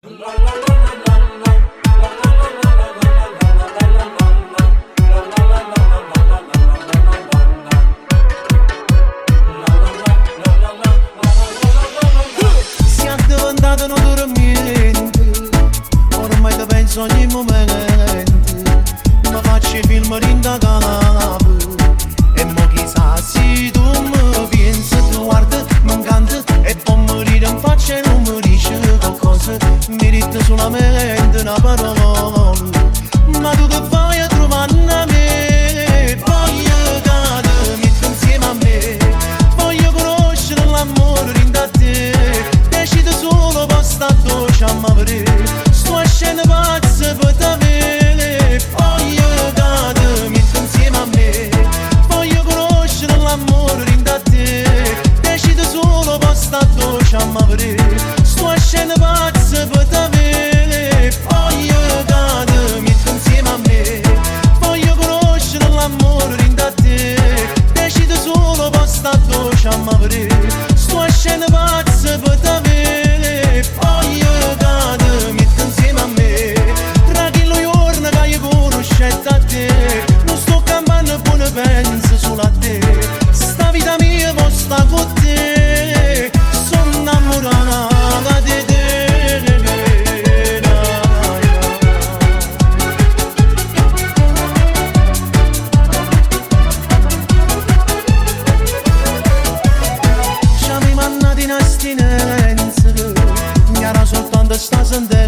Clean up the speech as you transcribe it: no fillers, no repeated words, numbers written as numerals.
Si è diventato un dormiente, ormai ti penso ogni momento, mi faccio film rinda capo, e mo chissà se tu mi pensi, tu guardi, mi incanta, e poi mi ridi in faccia e non mi dici qualcosa, mi ridi solamente una parola, ma tu che fai a trovare a me, voglio che ti metti insieme a me, voglio conoscere l'amore rinda a te, decidi solo basta dolce a me, sto a scena pazza per te bene, voglio che ti metti insieme a me, voglio conoscere l'amore rinda a te, decidi solo basta dolce a me, sto a scena pazza per te bene, voglio che ti metti insieme a me, voglio conoscere l'amore rinda a te, decidi solo basta dolce a me, sto a scena pazza per te bene, voglio che ti metti insieme a me, tra chi lo giorno che io conoscete a te, non sto campando buone penso solo a te, sta vita mia può sta con te, sono innamorata di te. Ci mi mannati in astinenza, mi era soltanto sta sentenza.